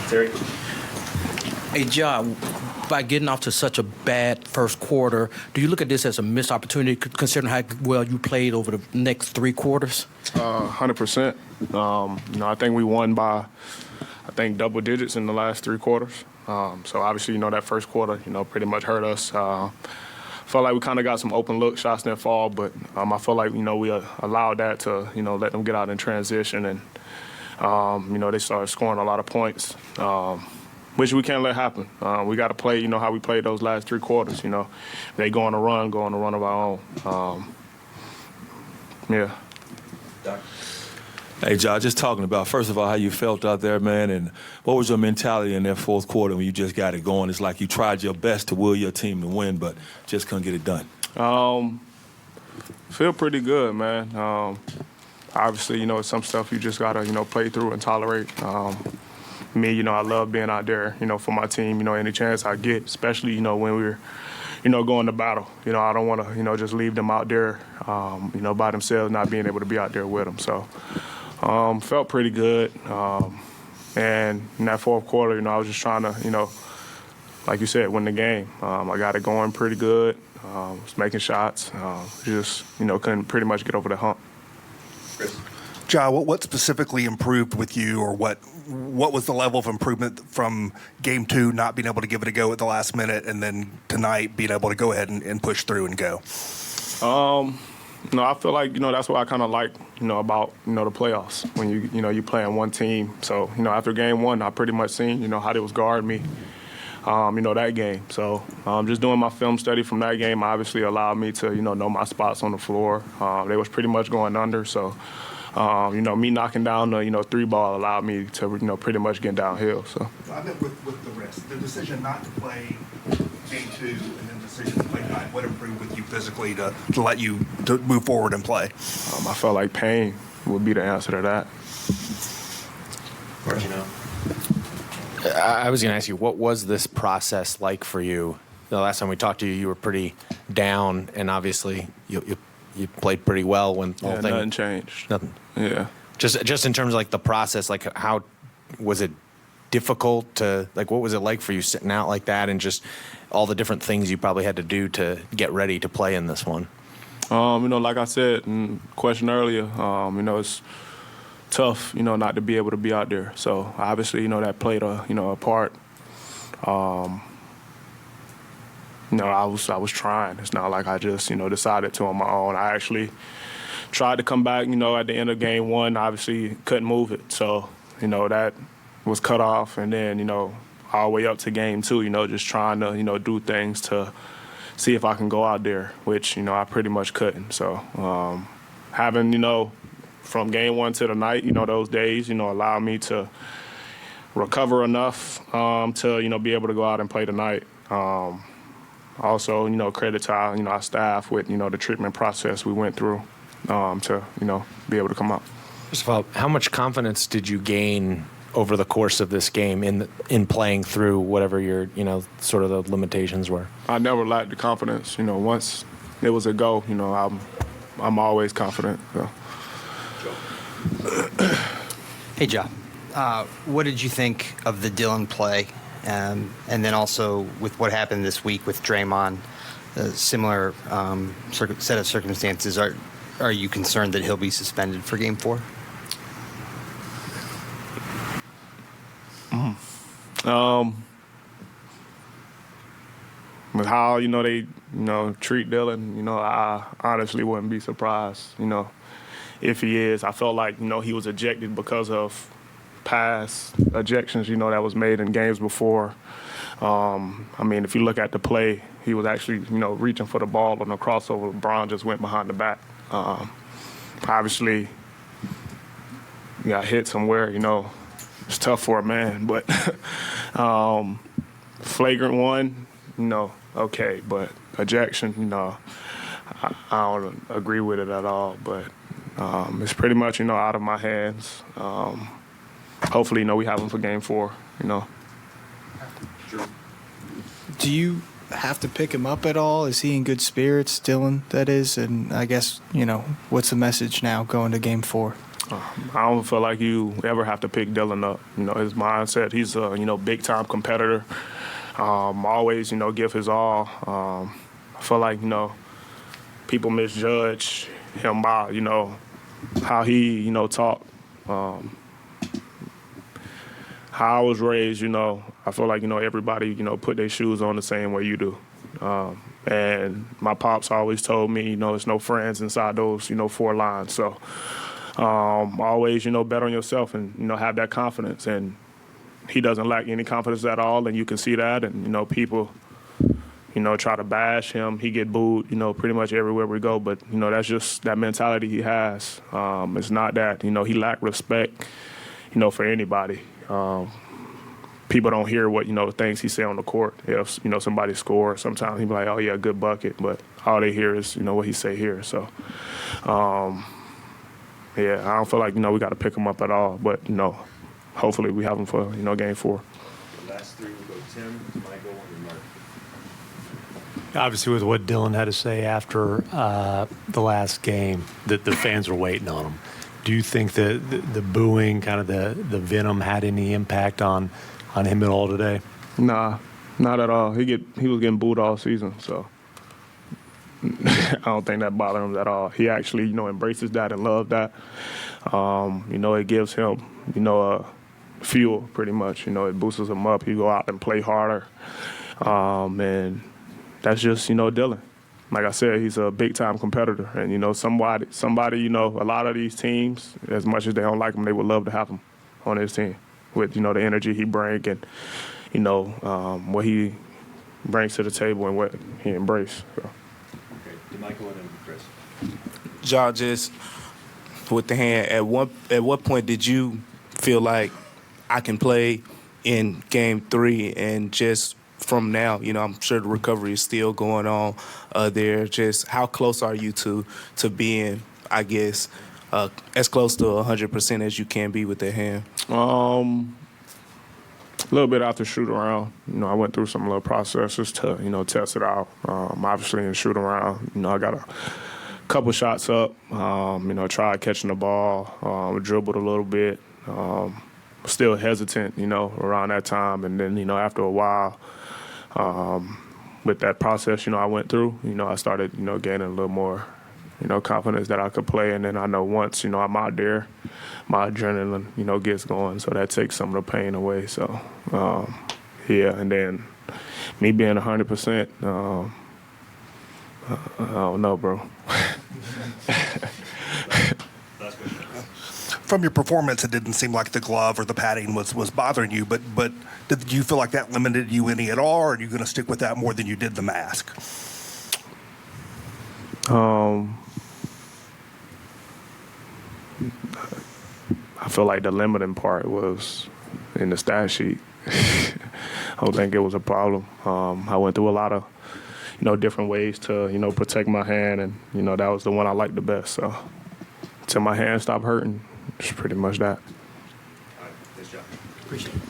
Terry? Hey, John, by getting off to such a bad first quarter, do you look at this as a missed opportunity, considering how well you played over the next three quarters? 100%. I think we won by, double digits in the last three quarters. So obviously, that first quarter, pretty much hurt us. Felt like we kind of got some open look shots that fall, but I feel like, we allowed that to, let them get out in transition. And, they started scoring a lot of points, which we can't let happen. We got to play, how we played those last three quarters. They go on a run of our own. Yeah. Hey, John, just talking about, first of all, how you felt out there, man, and what was your mentality in that fourth quarter when you just got it going? It's like you tried your best to will your team to win, but just couldn't get it done. Feel pretty good, man. Obviously, some stuff you just got to, play through and tolerate. Me, I love being out there, for my team, any chance I get, especially, when we're, going to battle. I don't want to, just leave them out there, by themselves, not being able to be out there with them. So felt pretty good. And in that fourth quarter, I was just trying to, like you said, win the game. I got it going pretty good. Was making shots. Just, couldn't pretty much get over the hump. Ja, what specifically improved with you, or what was the level of improvement from game two, not being able to give it a go at the last minute, and then tonight being able to go ahead and push through and go? I feel like, that's what I kind of like, about, the playoffs when you play in one team. So, after game one, I pretty much seen, how they was guarding me, that game. So just doing my film study from that game obviously allowed me to, know my spots on the floor. They was pretty much going under. So, me knocking down the, three ball allowed me to, pretty much get downhill. So I meant with the rest. The decision not to play game two and then the decision to play tonight, what improved with you physically to let you to move forward and play? I felt like pain would be the answer to that. I was going to ask you, what was this process like for you? The last time we talked to you, you were pretty down, and obviously you played pretty well when the whole thing. Nothing changed. Nothing. Yeah. Just in terms of like the process, like how was it difficult to, like, what was it like for you sitting out like that, and just all the different things you probably had to do to get ready to play in this one? Like I said in the question earlier, it's tough, not to be able to be out there. So obviously, that played a part. I was trying. It's not like I just, decided to on my own. I actually tried to come back, at the end of game one. Obviously, couldn't move it. So, that was cut off. And then, all the way up to game two, just trying to, do things to see if I can go out there, which, I pretty much couldn't. So having, from game one to the night, those days, allowed me to recover enough to, be able to go out and play tonight. Also, credit to our staff with, the treatment process we went through to, be able to come out. First of all, how much confidence did you gain over the course of this game in playing through whatever your, sort of the limitations were? I never lacked the confidence. Once it was a go, I'm always confident. So. Hey, Ja. What did you think of the Dillon play? And then also with what happened this week with Draymond, a similar set of circumstances, are you concerned that he'll be suspended for Game 4? With how, they, treat Dillon, I honestly wouldn't be surprised, if he is. I felt like, he was ejected because of past ejections, that was made in games before. If you look at the play, he was actually, reaching for the ball on the crossover. LeBron just went behind the back. Obviously, got hit somewhere, it's tough for a man. But flagrant one, okay. But ejection, I don't agree with it at all. But it's pretty much, out of my hands. Hopefully, we have him for Game 4, Do you have to pick him up at all? Is he in good spirits, Dillon, that is? And I guess, what's the message now going to Game 4? I don't feel like you ever have to pick Dillon up. You know, his mindset, he's a, big time competitor. Always, give his all. I feel like, people misjudge him by, how he, talk. How I was raised, I feel like, everybody, put their shoes on the same way you do. And my pops always told me, it's no friends inside those, 4 lines. So always, bet on yourself and, have that confidence. And he doesn't lack any confidence at all, and you can see that. And, people, try to bash him. He get booed, pretty much everywhere we go. But, that's just that mentality he has. It's not that, he lack respect, for anybody. People don't hear what, things he say on the court. If, somebody scores, sometimes he be like, oh, yeah, good bucket. But all they hear is, what he say here. So, yeah, I don't feel like, we got to pick him up at all. But, hopefully we have him for, game 4. The last 3 will go Tim, Michael, and Mark. Obviously, with what Dillon had to say after the last game, that the fans were waiting on him. Do you think that the booing, kind of the venom, had any impact on him at all today? Nah, not at all. He was getting booed all season, so I don't think that bothered him at all. He actually, embraces that and loves that. It gives him, fuel pretty much. It boosts him up. He go out and play harder, and that's just, Dillon. Like I said, he's a big-time competitor. And, somebody, a lot of these teams, as much as they don't like him, they would love to have him on his team with, the energy he brings and, what he brings to the table and what he embraces. So. Okay, Michael and then Chris. John, just with the hand, at what point did you feel like I can play in Game 3 and just from now, I'm sure the recovery is still going on there. Just how close are you to being, I guess, as close to 100% as you can be with that hand? A little bit after shoot around. I went through some little processes to, test it out. Obviously in shoot around, I got a couple shots up, tried catching the ball, dribbled a little bit, still hesitant, around that time. And then, after a while, with that process, I went through, I started, gaining a little more, confidence that I could play. And then I know once, I'm out there, my adrenaline, gets going. So that takes some of the pain away. So, yeah. And then me being 100%, I don't know, bro. From your performance, it didn't seem like the glove or the padding was bothering you, but did you feel like that limited you any at all, or are you going to stick with that more than you did the mask? I feel like the limiting part was in the stat sheet. I don't think it was a problem. I went through a lot of, different ways to, protect my hand, and, that was the one I liked the best. So until my hand stopped hurting, it's pretty much that. All right, thanks, John. Appreciate it.